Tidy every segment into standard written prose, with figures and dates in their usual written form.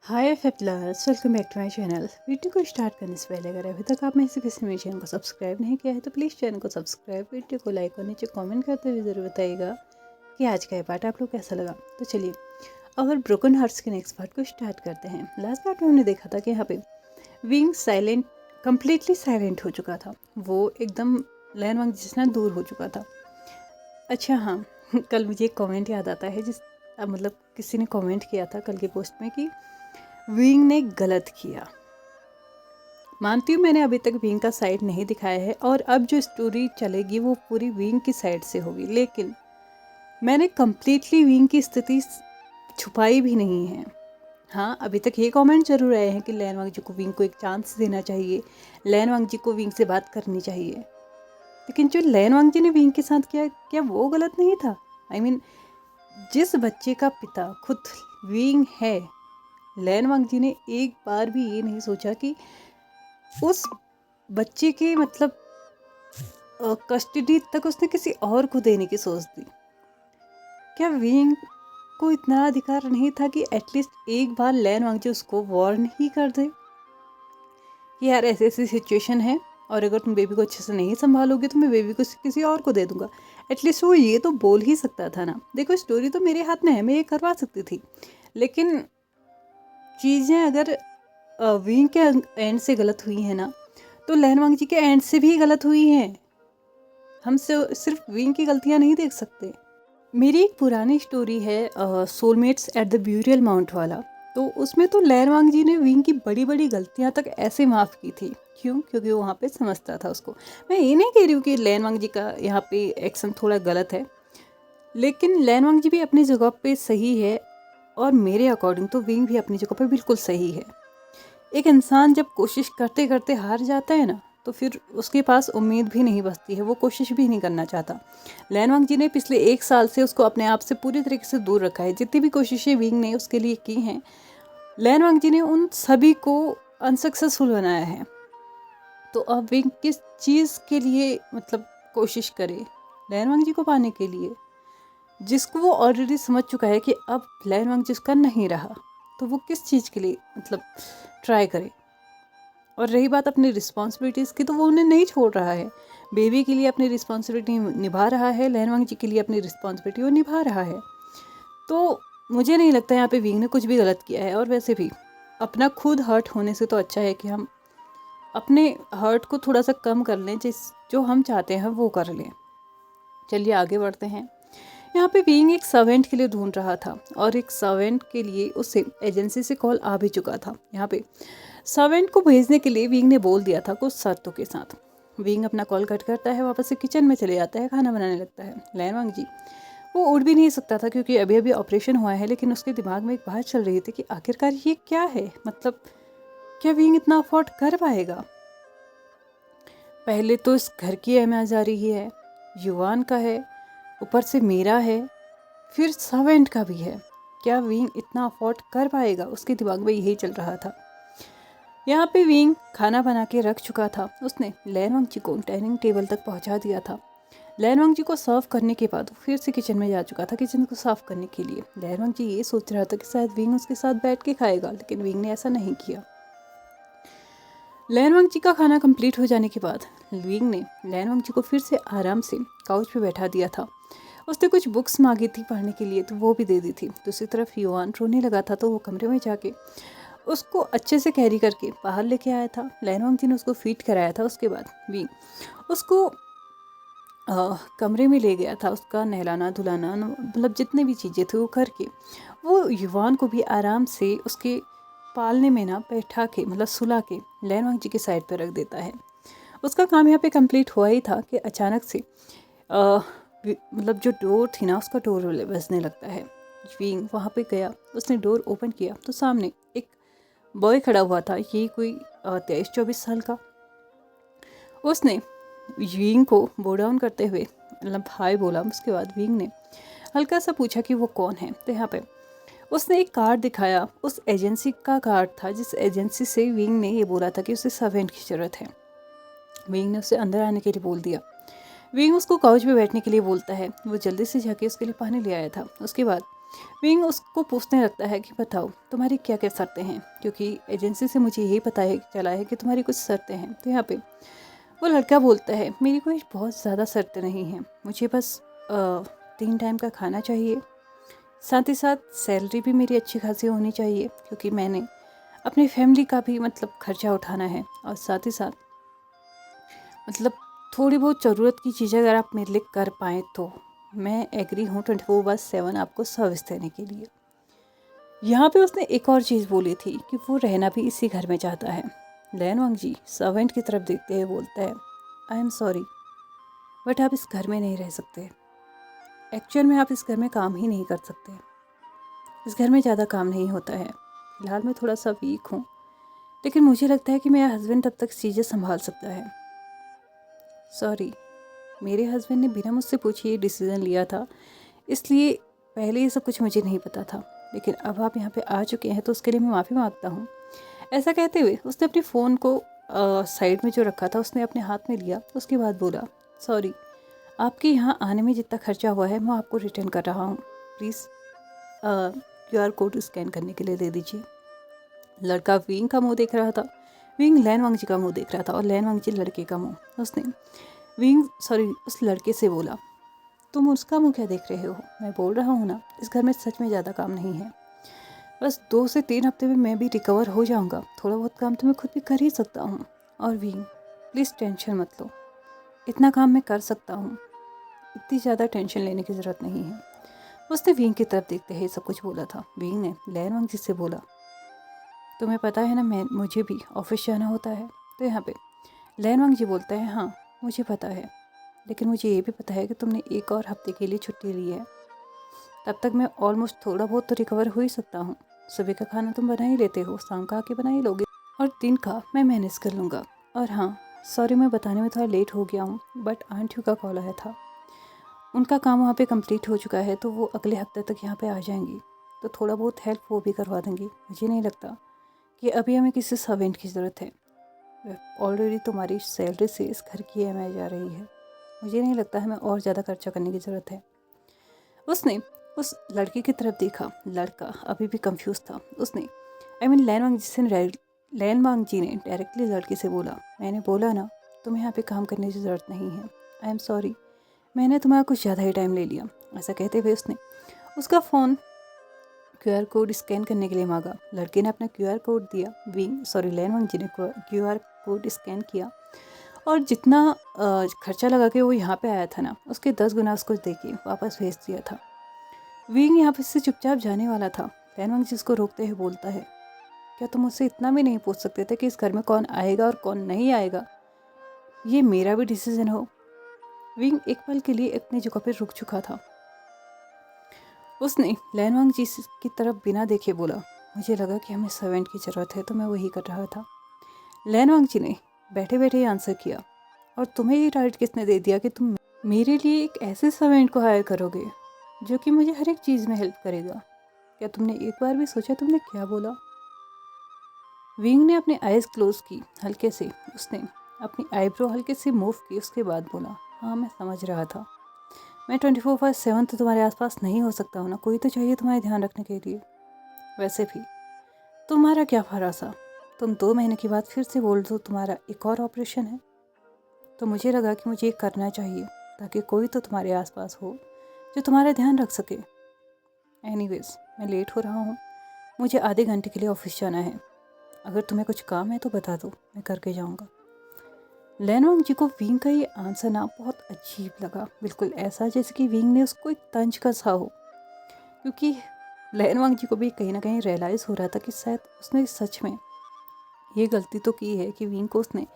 हाय फेफलर्स, welcome back to my channel. Video को start करने से पहले अगर अभी तक आप में से किसी ने मेरे चैनल को सब्सक्राइब नहीं किया है तो प्लीज़ चैनल को सब्सक्राइब, वीडियो को लाइक और नीचे कमेंट करते हुए ज़रूर बताइएगा कि आज का ये पार्ट आप लोग कैसा लगा। तो चलिए और ब्रोकन हार्ट्स के नेक्स्ट पार्ट को स्टार्ट करते हैं। लास्ट पार्ट में हमने देखा था कि यहाँ पे विंग साइलेंट, कम्प्लीटली साइलेंट हो चुका था। वो एकदम लैन वांग जिसना दूर हो चुका था। अच्छा हाँ, कल मुझे एक कॉमेंट याद आता है मतलब किसी ने कॉमेंट किया था कल के पोस्ट में कि विंग ने गलत किया। मानती हूँ मैंने अभी तक विंग का साइड नहीं दिखाया है और अब जो स्टोरी चलेगी वो पूरी विंग की साइड से होगी, लेकिन मैंने कम्प्लीटली विंग की स्थिति छुपाई भी नहीं है। हाँ, अभी तक ये कमेंट जरूर आए हैं कि लैन वांग जी को विंग को एक चांस देना चाहिए, लैन वांग जी को विंग से बात करनी चाहिए। लेकिन जो लैन वांग जी ने विंग के साथ किया, क्या वो गलत नहीं था? I mean, जिस बच्चे का पिता खुद विंग है, लैन वांग जी ने एक बार भी ये नहीं सोचा कि उस बच्चे के मतलब कस्टडी तक उसने किसी और को देने की सोच दी। क्या विंग को इतना अधिकार नहीं था कि एटलीस्ट एक बार लैन वांग जी उसको वार्न ही कर दे कि यार ऐसी ऐसी सिचुएशन है और अगर तुम बेबी को अच्छे से नहीं संभालोगे तो मैं बेबी को किसी और को दे दूंगा। एटलीस्ट वो ये तो बोल ही सकता था ना। देखो, स्टोरी तो मेरे हाथ में है, मैं ये करवा सकती थी, लेकिन चीज़ें अगर विंग के एंड से गलत हुई है ना, तो लैन वांग जी के एंड से भी गलत हुई हैं। हम सिर्फ विंग की गलतियां नहीं देख सकते। मेरी एक पुरानी स्टोरी है soulmates at the burial mount वाला। तो उसमें तो लैन वांग जी ने विंग की बड़ी बड़ी गलतियां तक ऐसे माफ़ की थी। क्यों? क्योंकि वो वहाँ पे समझता था उसको। मैं ये नहीं कह रही हूँ कि लैन वांग जी का यहाँ पे एक्शन थोड़ा गलत है, लेकिन लैन वांग जी भी अपनी जगह पे सही है और मेरे अकॉर्डिंग तो विंग भी अपनी जगह पे बिल्कुल सही है। एक इंसान जब कोशिश करते करते हार जाता है ना, तो फिर उसके पास उम्मीद भी नहीं बचती है, वो कोशिश भी नहीं करना चाहता। लैन वांग जी ने पिछले 1 साल से उसको अपने आप से पूरी तरीके से दूर रखा है। जितनी भी कोशिशें विंग ने उसके लिए की हैं, लैन वांग जी ने उन सभी को अनसक्सेसफुल बनाया है। तो अब विंग किस चीज़ के लिए मतलब कोशिश करे? लैन वांग जी को पाने के लिए, जिसको वो ऑलरेडी समझ चुका है कि अब लैन वांग जिसका नहीं रहा, तो वो किस चीज़ के लिए मतलब ट्राई करे। और रही बात अपनी रिस्पॉन्सिबिलिटीज़ की, तो वो उन्हें नहीं छोड़ रहा है। बेबी के लिए अपनी रिस्पॉन्सिबिलिटी निभा रहा है, लैन वांग जी के लिए अपनी रिस्पॉन्सिबिलिटी वो निभा रहा है। तो मुझे नहीं लगता यहाँ पे विंग ने कुछ भी गलत किया है। और वैसे भी अपना खुद हर्ट होने से तो अच्छा है कि हम अपने हर्ट को थोड़ा सा कम कर लें, जो हम चाहते हैं वो कर लें। चलिए आगे बढ़ते हैं। यहाँ पे विंग एक सर्वेंट के लिए ढूंढ रहा था और एक सर्वेंट के लिए उसे एजेंसी से कॉल आ भी चुका था। यहाँ पे सर्वेंट को भेजने के लिए विंग ने बोल दिया था कुछ शर्तों के साथ। विंग अपना कॉल कट करता है, वापस से किचन में चले जाता है, खाना बनाने लगता है। लैन वांग जी वो उठ भी नहीं सकता था क्योंकि अभी अभी ऑपरेशन हुआ है, लेकिन उसके दिमाग में एक बात चल रही थी कि आखिरकार ये क्या है, मतलब क्या विंग इतना अफोर्ड कर पाएगा? पहले तो इस घर की एमेजारी ही है, युवान का है, ऊपर से मेरा है, फिर सर्वेंट का भी है। क्या विंग इतना अफोर्ड कर पाएगा? उसके दिमाग में यही चल रहा था। यहाँ पे विंग खाना बना के रख चुका था। उसने लैन वांग जी को डाइनिंग टेबल तक पहुँचा दिया था। लैन वांग जी को सर्व करने के बाद फिर से किचन में जा चुका था, किचन को साफ करने के लिए। लैन वांग जी ये सोच रहा था कि शायद विंग उसके साथ बैठ के खाएगा, लेकिन विंग ने ऐसा नहीं किया। लैन वांग जी का खाना कंप्लीट हो जाने के बाद विंग ने लैन वांग जी को फिर से आराम से काउच पे बैठा दिया था। उसने कुछ बुक्स मांगी थी पढ़ने के लिए, तो वो भी दे दी थी। दूसरी तरफ युवान रोने लगा था, तो वो कमरे में जाके उसको अच्छे से कैरी करके बाहर लेके आया था। लैन वांग जी ने उसको फीड कराया था। उसके बाद विंग उसको कमरे में ले गया था। उसका नहलाना धुलाना, मतलब जितने भी चीज़ें थी वो करके वो युवान को भी आराम से उसके पालने में ना बैठा के, मतलब सुला के लैन वांग जी के साइड पर रख देता है। उसका काम यहाँ पे कंप्लीट हुआ ही था कि अचानक से मतलब जो डोर थी ना, उसका डोर बजने लगता है। विंग वहाँ पे गया, उसने डोर ओपन किया तो सामने एक बॉय खड़ा हुआ था। ये कोई 23-24 साल का। उसने विंग को बो डाउन करते हुए मतलब हाय बोला। उसके बाद विंग ने हल्का सा पूछा कि वो कौन है। तो यहाँ पे उसने एक कार्ड दिखाया। उस एजेंसी का कार्ड था जिस एजेंसी से विंग ने ये बोला था कि उसे सर्वेंट की ज़रूरत है। विंग ने उसे अंदर आने के लिए बोल दिया। विंग उसको काउच पे बैठने के लिए बोलता है। वो जल्दी से जाके उसके लिए पानी ले आया था। उसके बाद विंग उसको पूछने लगता है कि बताओ तुम्हारी क्या क्या शर्तें हैं, क्योंकि एजेंसी से मुझे यही पता है चला है कि तुम्हारी कुछ शर्तें हैं। तो यहाँ पे वो लड़का बोलता है मेरी कोई बहुत ज़्यादा शर्तें नहीं हैं, मुझे बस 3 टाइम का खाना चाहिए, साथ ही साथ सैलरी भी मेरी अच्छी खासी होनी चाहिए, क्योंकि मैंने अपनी फैमिली का भी मतलब खर्चा उठाना है, और साथ ही साथ मतलब थोड़ी बहुत ज़रूरत की चीज़ें अगर आप मेरे लिए कर पाएँ तो मैं एग्री हूँ 24/7 आपको सर्विस देने के लिए। यहाँ पे उसने एक और चीज़ बोली थी कि वो रहना भी इसी घर में चाहता है। लैन वांग जी सर्वेंट की तरफ देखते हुए बोलता है आई एम सॉरी बट आप इस घर में नहीं रह सकते। एक्चुअल में आप इस घर में काम ही नहीं कर सकते, इस घर में ज़्यादा काम नहीं होता है। फिलहाल मैं थोड़ा सा वीक हूँ, लेकिन मुझे लगता है कि मेरा हस्बैंड तब तक चीज़ें संभाल सकता है। सॉरी, मेरे हस्बैंड ने बिना मुझसे पूछे ये डिसीज़न लिया था, इसलिए पहले ये सब कुछ मुझे नहीं पता था, लेकिन अब आप यहाँ पे आ चुके हैं तो उसके लिए मैं माफ़ी मांगता हूँ। ऐसा कहते हुए उसने अपने फ़ोन को साइड में जो रखा था उसने अपने हाथ में लिया। उसके बाद बोला सॉरी, आपके यहाँ आने में जितना खर्चा हुआ है मैं आपको रिटर्न कर रहा हूँ, प्लीज़ QR कोड स्कैन करने के लिए दे दीजिए। लड़का विंग का मुंह देख रहा था, विंग लैन वांग जी का मुंह देख रहा था, और लैन वांग जी लड़के का मुंह। उसने उस लड़के से बोला तुम उसका मुंह क्या देख रहे हो, मैं बोल रहा हूँ ना इस घर में सच में ज़्यादा काम नहीं है, बस 2 से 3 हफ्ते में मैं भी रिकवर हो जाऊँगा, थोड़ा बहुत काम तो मैं खुद भी कर ही सकता हूँ। और विंग प्लीज़ टेंशन मत लो, इतना काम मैं कर सकता हूँ, इतनी ज़्यादा टेंशन लेने की ज़रूरत नहीं है। उसने विंग की तरफ देखते ही सब कुछ बोला था। विंग ने लैन वांग जी से बोला तुम्हें पता है ना मुझे भी ऑफिस जाना होता है। तो यहाँ पे लैन वांग जी बोलता है हाँ मुझे पता है, लेकिन मुझे ये भी पता है कि तुमने 1 और हफ्ते के लिए छुट्टी ली है, तब तक मैं ऑलमोस्ट थोड़ा बहुत तो रिकवर हो ही सकता हूँ। सुबह का खाना तुम बना ही लेते हो, शाम का आके बना ही लोगे, और दिन का मैं मैनेज कर लूँगा। और हाँ सॉरी मैं बताने में थोड़ा लेट हो गया हूँ, बट आंटियों का कॉल आया था, उनका काम वहाँ पे कंप्लीट हो चुका है, तो वो अगले हफ्ते तक यहाँ पे आ जाएंगी, तो थोड़ा बहुत हेल्प वो भी करवा देंगी। मुझे नहीं लगता कि अभी हमें किसी सर्वेंट की ज़रूरत है, ऑलरेडी तुम्हारी सैलरी से इस घर की EMI जा रही है, मुझे नहीं लगता हमें और ज़्यादा खर्चा करने की ज़रूरत है। उसने उस लड़के की तरफ देखा, लड़का अभी भी कंफ्यूज था। उसने लैन वांग जी ने डायरेक्टली लड़के से बोला मैंने बोला ना तुम्हें यहाँ पे काम करने की ज़रूरत नहीं है, आई एम सॉरी मैंने तुम्हारा कुछ ज़्यादा ही टाइम ले लिया। ऐसा कहते हुए उसने उसका फ़ोन QR कोड स्कैन करने के लिए मांगा। लड़के ने अपना QR कोड दिया, लैन वांग जी ने QR कोड स्कैन किया, और जितना खर्चा लगा के वो यहाँ पे आया था ना उसके 10 गुना उसको दे के वापस भेज दिया था। विंग यहाँ पे से चुपचाप जाने वाला था। लैन वांग जी उसको रोकते हुए बोलता है क्या तुम मुझसे इतना भी नहीं पूछ सकते थे कि इस घर में कौन आएगा और कौन नहीं आएगा, ये मेरा भी डिसीजन हो। विंग एक पल के लिए अपनी जगह पर रुक चुका था। उसने लैन वांग जी की तरफ बिना देखे बोला मुझे लगा कि हमें सर्वेंट की ज़रूरत है तो मैं वही कर रहा था। लैन वांग जी ने बैठे बैठे ही आंसर किया और तुम्हें ये राइट किसने दे दिया कि तुम मेरे लिए एक ऐसे सर्वेंट को हायर करोगे जो कि मुझे हर एक चीज़ में हेल्प करेगा। क्या तुमने एक बार भी सोचा तुमने क्या बोला? विंग ने अपनी आइज़ क्लोज की हल्के से, उसने अपनी आईब्रो हल्के से मूव की, उसके बाद बोला हाँ मैं समझ रहा था, मैं 24/7 तो तुम्हारे आसपास नहीं हो सकता हूँ ना, कोई तो चाहिए तुम्हारे ध्यान रखने के लिए। वैसे भी तुम्हारा क्या भरोसा, तुम 2 महीने के बाद फिर से बोल दो तुम्हारा एक और ऑपरेशन है, तो मुझे लगा कि मुझे ये करना चाहिए ताकि कोई तो तुम्हारे आसपास हो जो तुम्हारा ध्यान रख सके। एनीवेज मैं लेट हो रहा हूँ, मुझे आधे घंटे के लिए ऑफिस जाना है, अगर तुम्हें कुछ काम है तो बता दो मैं करके जाऊँगा। लैन वांग जी को विंग का ये आंसर ना बहुत अजीब लगा, बिल्कुल ऐसा जैसे कि विंग ने उसको एक तंज कसा हो, क्योंकि लैन वांग जी को भी कहीं ना कहीं रियलाइज़ हो रहा था कि शायद उसने सच में ये गलती तो की है कि विंग को उसने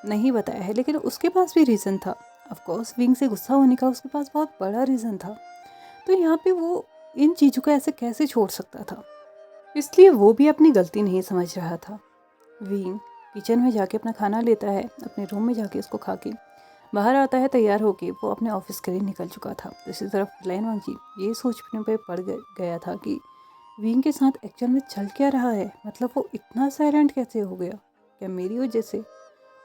नहीं बताया है, लेकिन उसके पास भी रीज़न था। ऑफ कोर्स विंग से गुस्सा होने का उसके पास बहुत बड़ा रीज़न था, तो यहाँ पे वो इन चीज़ों को ऐसे कैसे छोड़ सकता था, इसलिए वो भी अपनी गलती नहीं समझ रहा था। विंग किचन में जाके अपना खाना लेता है, अपने रूम में जाके उसको खा के बाहर आता है तैयार होके, वो अपने ऑफिस के लिए निकल चुका था। दूसरी तरफ लैन वांग जी ये सोचने पे पड़ गया था कि विंग के साथ एक्चुअल में चल क्या रहा है, मतलब वो इतना साइलेंट कैसे हो गया, क्या मेरी वजह से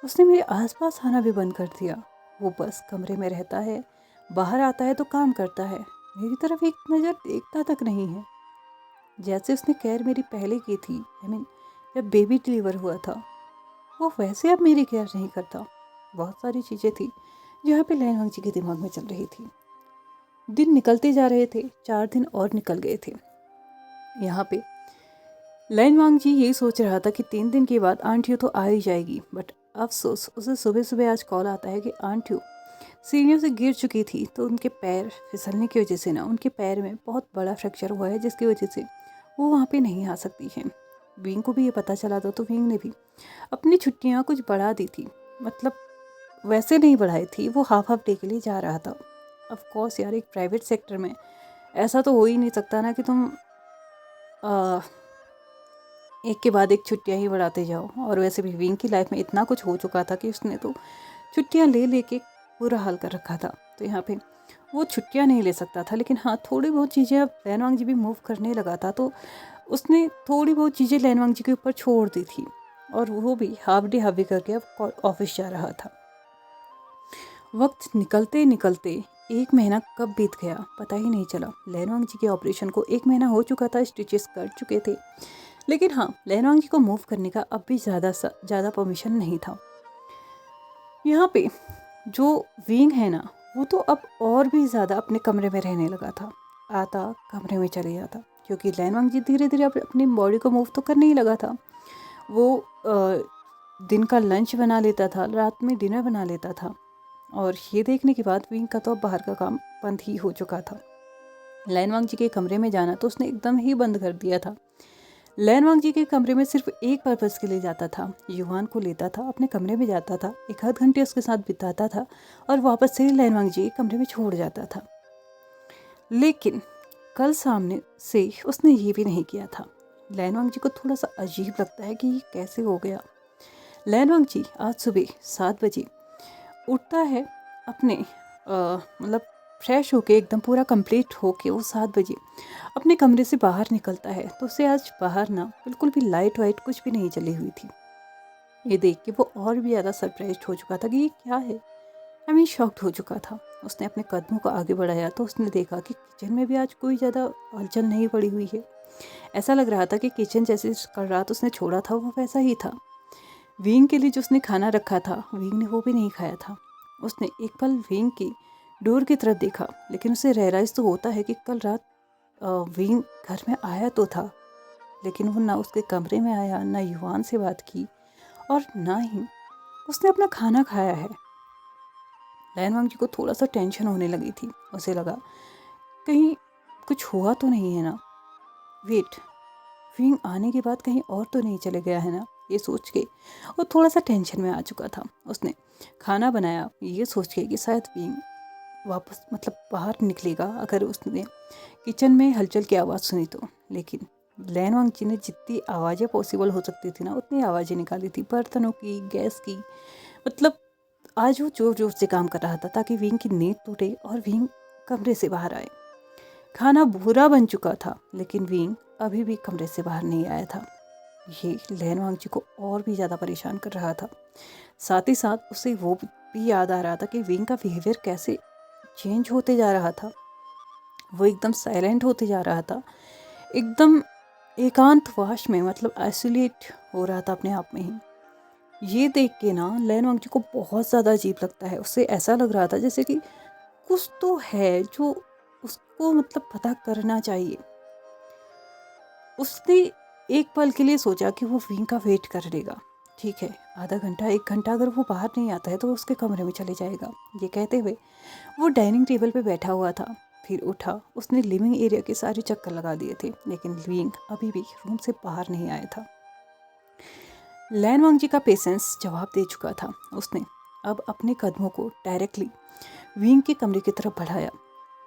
उसने मेरे आसपास आना भी बंद कर दिया। वो बस कमरे में रहता है, बाहर आता है तो काम करता है, मेरी तरफ एक नज़र देखता तक नहीं है। जैसे उसने केयर मेरी पहले की थी, जब बेबी डिलीवर हुआ था, वो वैसे अब मेरी केयर नहीं करता। बहुत सारी चीज़ें थी जहाँ पे लैन वांगची के दिमाग में चल रही थी। दिन निकलते जा रहे थे, 4 दिन और निकल गए थे। यहाँ पे लैन वांगजी यही सोच रहा था कि 3 दिन के बाद आंटियों तो आ ही जाएगी, बट अफसोस उसे सुबह सुबह आज कॉल आता है कि आंटियों सीढ़ियों से गिर चुकी थी, तो उनके पैर फिसलने की वजह से ना उनके पैर में बहुत बड़ा फ्रैक्चर हुआ है, जिसकी वजह से वो वहाँ पे नहीं आ सकती हैं। विंग को भी ये पता चला था, तो विंग ने भी अपनी छुट्टियाँ कुछ बढ़ा दी थी। मतलब वैसे नहीं बढ़ाई थी, वो हाफ डे के लिए जा रहा था। ऑफ कोर्स यार, एक प्राइवेट सेक्टर में ऐसा तो हो ही नहीं सकता ना कि तुम एक के बाद एक छुट्टियां ही बढ़ाते जाओ। और वैसे भी विंग की लाइफ में इतना कुछ हो चुका था कि उसने तो छुट्टियां ले लेके बुरा हाल कर रखा था। तो यहाँ पे वो छुट्टियां नहीं ले सकता था, लेकिन हाँ थोड़ी बहुत चीज़ें अब लैन वांगजी भी मूव करने लगा था, तो उसने थोड़ी बहुत चीज़ें लैन वांगजी के ऊपर छोड़ दी थी, और वो भी हाफ डे करके अब ऑफिस जा रहा था। वक्त निकलते निकलते 1 महीना कब बीत गया पता ही नहीं चला। लैन वांगजी के ऑपरेशन को 1 महीना हो चुका था, स्टिचेस कर चुके थे, लेकिन हाँ लैन वांगजी को मूव करने का अब भी ज़्यादा परमिशन नहीं था। यहाँ पे जो विंग है ना, वो तो अब और भी ज़्यादा अपने कमरे में रहने लगा था। आता कमरे में चले जाता, क्योंकि लैन वांगजी धीरे धीरे अपनी बॉडी को मूव तो करने ही लगा था। वो दिन का लंच बना लेता था, रात में डिनर बना लेता था, और ये देखने के बाद विंग का तो अब बाहर का काम बंद ही हो चुका था। लैन वांगजी के कमरे में जाना तो उसने एकदम ही बंद कर दिया था। लैन वांगजी के कमरे में सिर्फ एक पर्पज़ के लिए जाता था, युवान को लेता था, अपने कमरे में जाता था, 1 आध घंटे उसके साथ बिताता था, और वापस से लैन वांगजी के कमरे में छोड़ जाता था। लेकिन कल सामने से उसने ये भी नहीं किया था। लैन वांगजी को थोड़ा सा अजीब लगता है कि ये कैसे हो गया। लैन वांगजी आज सुबह 7 बजे उठता है, अपने मतलब फ्रेश होके एकदम पूरा कंप्लीट होके वो 7 बजे अपने कमरे से बाहर निकलता है, तो उसे आज बाहर ना बिल्कुल भी लाइट वाइट कुछ भी नहीं चली हुई थी। ये देख के वो और भी ज़्यादा सरप्राइज हो चुका था कि ये क्या है। शॉक्ड हो चुका था। उसने अपने कदमों को आगे बढ़ाया तो उसने देखा कि किचन में भी आज कोई ज़्यादा हलचल नहीं पड़ी हुई है। ऐसा लग रहा था कि किचन जैसे कल रात उसने छोड़ा था वो वैसा ही था। विंग के लिए जो उसने खाना रखा था, विंग ने वो भी नहीं खाया था। उसने एक पल विंग की डोर की तरफ देखा, लेकिन उसे रियलाइज़ तो होता है कि कल रात विंग घर में आया तो था, लेकिन वो ना उसके कमरे में आया, ना युवान से बात की, और ना ही उसने अपना खाना खाया है। लैन वांगजी को थोड़ा सा टेंशन होने लगी थी। उसे लगा कहीं कुछ हुआ तो नहीं है ना, वेट, विंग आने के बाद कहीं और तो नहीं चले गया है ना। ये सोच के वो थोड़ा सा टेंशन में आ चुका था। उसने खाना बनाया ये सोच के कि शायद विंग वापस बाहर निकलेगा अगर उसने किचन में हलचल की आवाज़ सुनी तो। लेकिन लैन वांगजी ने जितनी आवाज़ें पॉसिबल हो सकती थी ना उतनी आवाज़ें निकाली थी, बर्तनों की, गैस की। आज वो जोर जोर से काम कर रहा था ताकि विंग की नींद टूटे और विंग कमरे से बाहर आए। खाना बुरा बन चुका था, लेकिन विंग अभी भी कमरे से बाहर नहीं आया था। ये लैन वांगजी को और भी ज़्यादा परेशान कर रहा था। साथ ही साथ उसे वो भी याद आ रहा था कि विंग का बिहेवियर कैसे चेंज होते जा रहा था। वो एकदम साइलेंट होते जा रहा था, एकदम एकांतवास में, आइसोलेट हो रहा था अपने आप में ही। ये देख के ना लैन वांगजी को बहुत ज़्यादा अजीब लगता है। उसे ऐसा लग रहा था जैसे कि कुछ तो है जो उसको पता करना चाहिए। उसने एक पल के लिए सोचा कि वो विंग का वेट कर लेगा। ठीक है, आधा घंटा 1 घंटा अगर वो बाहर नहीं आता है तो उसके कमरे में चले जाएगा। ये कहते हुए वो डाइनिंग टेबल पे बैठा हुआ था। फिर उठा, उसने लिविंग एरिया के सारे चक्कर लगा दिए थे, लेकिन विंग अभी भी रूम से बाहर नहीं आया था। लैन वांगजी का पेशेंस जवाब दे चुका था। उसने अब अपने कदमों को डायरेक्टली विंग के कमरे की तरफ बढ़ाया।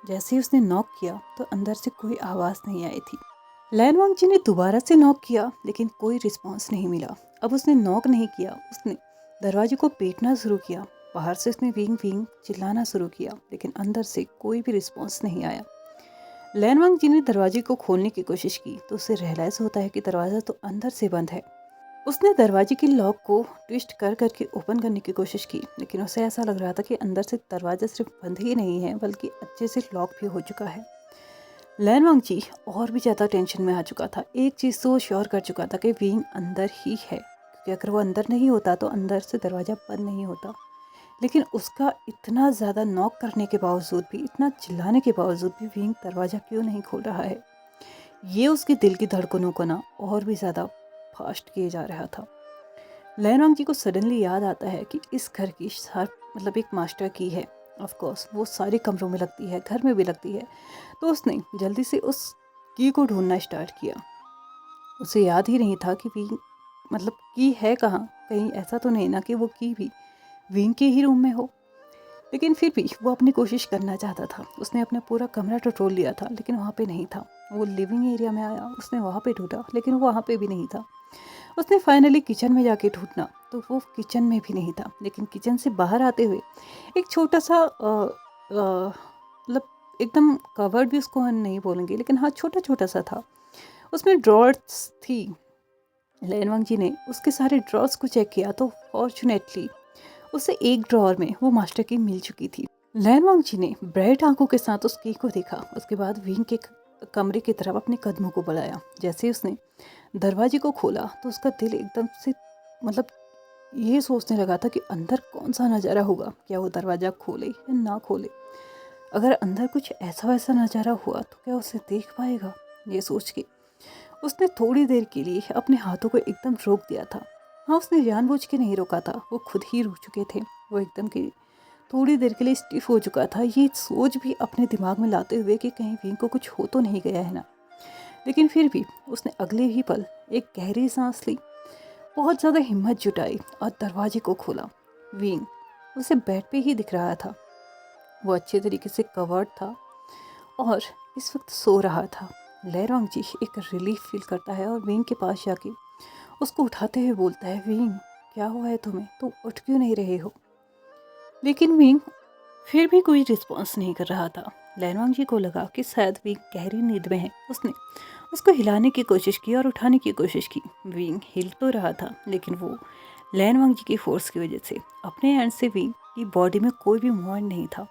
जैसे ही उसने नॉक किया तो अंदर से कोई आवाज़ नहीं आई थी। लैन वांगजी ने दोबारा से नॉक किया, लेकिन कोई रिस्पांस नहीं मिला। अब उसने नॉक नहीं किया, उसने दरवाजे को पीटना शुरू किया। बाहर से उसने विंग विंग चिल्लाना शुरू किया, लेकिन अंदर से कोई भी रिस्पांस नहीं आया। लैन वांगजी ने दरवाजे को खोलने की कोशिश की तो उसे रियलाइज़ होता है कि दरवाज़ा तो अंदर से बंद है। उसने दरवाजे की लॉक को ट्विस्ट कर करके ओपन करने की कोशिश की, लेकिन उसे ऐसा लग रहा था कि अंदर से दरवाज़ा सिर्फ बंद ही नहीं है बल्कि अच्छे से लॉक भी हो चुका है। लैन वांगजी और भी ज़्यादा टेंशन में आ चुका था। एक चीज़ तो श्योर कर चुका था कि विंग अंदर ही है, क्योंकि अगर वो अंदर नहीं होता तो अंदर से दरवाज़ा बंद नहीं होता। लेकिन उसका इतना ज़्यादा नॉक करने के बावजूद भी, इतना चिल्लाने के बावजूद भी विंग दरवाज़ा क्यों नहीं खोल रहा है, ये उसके दिल की धड़कनों को ना और भी ज़्यादा फास्ट किए जा रहा था। लैन वांगजी को सडनली याद आता है कि इस घर की मतलब एक मास्टर की है। ऑफ कोर्स वो सारे कमरों में लगती है, घर में भी लगती है। तो उसने जल्दी से उस की को ढूंढना स्टार्ट किया। उसे याद ही नहीं था कि मतलब की है कहाँ। कहीं ऐसा तो नहीं ना कि वो की भी विंग के ही रूम में हो। लेकिन फिर भी वो अपनी कोशिश करना चाहता था। उसने अपना पूरा कमरा टटोल लिया था, लेकिन वहाँ पे नहीं था। वो लिविंग एरिया में आया, उसने वहाँ पे ढूंढा, लेकिन वो वहाँ पे भी नहीं था। उसने फाइनली किचन में जाके ढूंढना, तो वो किचन में भी नहीं था। लेकिन किचन से बाहर आते हुए एक छोटा सा मतलब एकदम कवर्ड भी उसको हम नहीं बोलेंगे, लेकिन हाँ छोटा छोटा सा था। उसमें ड्रॉर्स थी। लैन वांगजी ने उसके सारे ड्रॉर्स को चेक किया तो फॉर्चुनेटली उसे एक ड्रॉर में वो मास्टर की मिल चुकी थी। लैन वांगजी ने ब्राइट आंखों के साथ उस की को देखा। उसके बाद विंग के कमरे की तरफ अपने कदमों को बढ़ाया। जैसे ही उसने दरवाजे को खोला तो उसका दिल एकदम से मतलब ये सोचने लगा था कि अंदर कौन सा नज़ारा होगा, क्या वो दरवाज़ा खोले या ना खोले। अगर अंदर कुछ ऐसा वैसा नज़ारा हुआ तो क्या उसे देख पाएगा। ये सोच के उसने थोड़ी देर के लिए अपने हाथों को एकदम रोक दिया था। हाँ, उसने जानबूझ के नहीं रोका था, वो खुद ही रुक चुके थे। वो एकदम की थोड़ी देर के लिए स्टिफ हो चुका था, ये सोच भी अपने दिमाग में लाते हुए कि कहीं विंग को कुछ हो तो नहीं गया है ना। लेकिन फिर भी उसने अगले ही पल एक गहरी सांस ली, बहुत ज़्यादा हिम्मत जुटाई और दरवाजे को खोला। विंग उसे बेड पे ही दिख रहा था। वो अच्छे तरीके से कवर्ड था और इस वक्त सो रहा था। लैन वांगजी एक रिलीफ फील करता है और विंग के पास जाके उसको उठाते हुए बोलता है, विंग क्या हुआ है तुम्हें, तुम उठ क्यों नहीं रहे हो। लेकिन विंग फिर भी कोई रिस्पॉन्स नहीं कर रहा था। लैन वांगजी को लगा कि शायद विंग गहरी नींद में है। उसने उसको हिलाने की कोशिश की और उठाने की कोशिश की। विंग हिल तो रहा था, लेकिन वो लैन वांगजी की फोर्स की वजह से अपने हैंड से विंग की बॉडी में कोई भी मूवमेंट नहीं था।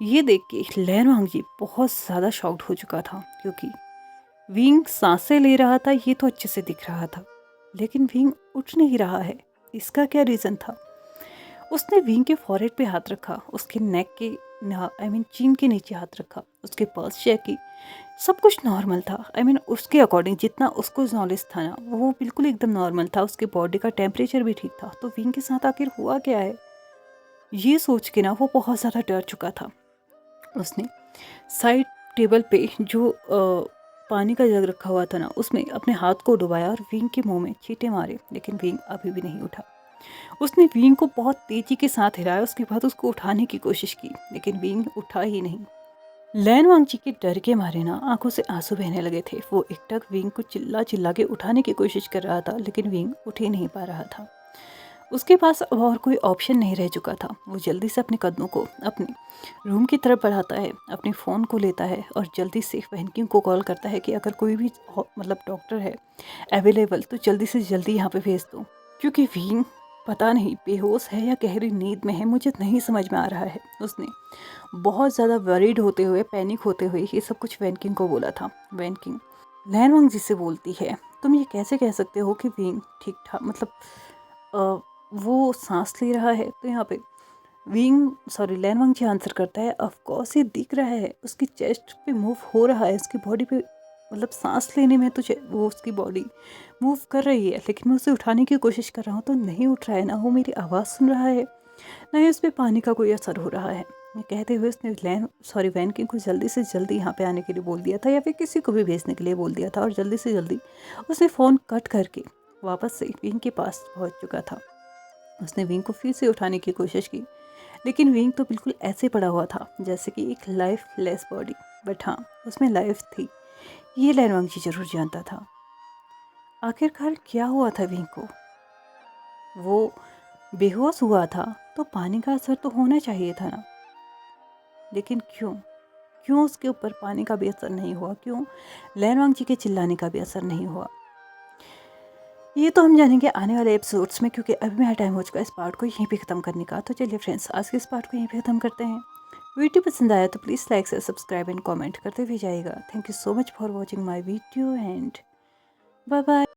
ये देख के लैन वांगजी बहुत ज़्यादा शॉक्ड हो चुका था, क्योंकि विंग सांसें ले रहा था, ये तो अच्छे से दिख रहा था, लेकिन विंग उठ नहीं रहा है। इसका क्या रीज़न था। उसने विंग के फॉरहेड पे हाथ रखा, उसके नेक के चीन के नीचे हाथ रखा, उसके पल्स चेक की। सब कुछ नॉर्मल था। उसके अकॉर्डिंग जितना उसको नॉलेज था ना, वो बिल्कुल एकदम नॉर्मल था। उसके बॉडी का टेम्परेचर भी ठीक था। तो विंग के साथ आखिर हुआ क्या है, ये सोच के ना वो बहुत ज़्यादा डर चुका था। उसने साइड टेबल पे जो पानी का जग रखा हुआ था ना, उसमें अपने हाथ को डुबाया और विंग के मुंह में छींटे मारे, लेकिन विंग अभी भी नहीं उठा। उसने विंग को बहुत तेजी के साथ हिलाया। उसके बाद उसको उठाने की कोशिश की, लेकिन विंग उठा ही नहीं। लैन वांगजी के डर के मारे ना आंखों से आंसू बहने लगे थे। वो एकटक विंग को चिल्ला चिल्ला के उठाने की कोशिश कर रहा था, लेकिन विंग उठ ही नहीं पा रहा था। उसके पास अब और कोई ऑप्शन नहीं रह चुका था। वो जल्दी से अपने कदमों को अपने रूम की तरफ बढ़ाता है, अपने फ़ोन को लेता है और जल्दी से वैनकिंग को कॉल करता है कि अगर कोई भी मतलब डॉक्टर है अवेलेबल तो जल्दी से जल्दी यहाँ पे भेज दो, क्योंकि विंग पता नहीं बेहोश है या गहरी नींद में है, मुझे नहीं समझ में आ रहा है। उसने बहुत ज़्यादा वरीड होते हुए, पैनिक होते हुए ये सब कुछ वैनकिंग को बोला था। वैनकिंग लैन वांगजी से बोलती है, तुम ये कैसे कह सकते हो कि विंग ठीक ठाक मतलब वो सांस ले रहा है। तो यहाँ पे लैन वांगजी आंसर करता है, ऑफ कोर्स ये दिख रहा है, उसकी चेस्ट पे मूव हो रहा है, उसकी बॉडी पे मतलब सांस लेने में तो वो उसकी बॉडी मूव कर रही है, लेकिन मैं उसे उठाने की कोशिश कर रहा हूँ तो नहीं उठ रहा है। ना वो मेरी आवाज़ सुन रहा है, ना ही उस पर पानी का कोई असर हो रहा है। ये कहते हुए उसने वैनकिंग को जल्दी से जल्दी यहाँ पे आने के लिए बोल दिया था, या फिर किसी को भी भेजने के लिए बोल दिया था, और जल्दी से जल्दी उसने फ़ोन कट करके वापस से विंग के पास पहुँच चुका था। उसने विंग को फिर से उठाने की कोशिश की, लेकिन विंग तो बिल्कुल ऐसे पड़ा हुआ था जैसे कि एक लाइफ लेस बॉडी, बट हाँ उसमें लाइफ थी। ये लैन वांगजी जरूर जानता था। आखिरकार क्या हुआ था विंग को। वो बेहोश हुआ था तो पानी का असर तो होना चाहिए था ना, लेकिन क्यों क्यों उसके ऊपर पानी का भी असर नहीं हुआ, क्यों लैन वांगजी के चिल्लाने का भी असर नहीं हुआ। ये तो हम जानेंगे आने वाले एपिसोड्स में, क्योंकि अभी मेरा टाइम हो चुका है इस पार्ट को यहीं पे ख़त्म करने का। तो चलिए फ्रेंड्स, आज के इस पार्ट को यहीं पे ख़त्म करते हैं। वीडियो पसंद आया तो प्लीज़ लाइक से सब्सक्राइब एंड कमेंट करते हुए जाइएगा। Thank you so much for watching my video and bye bye.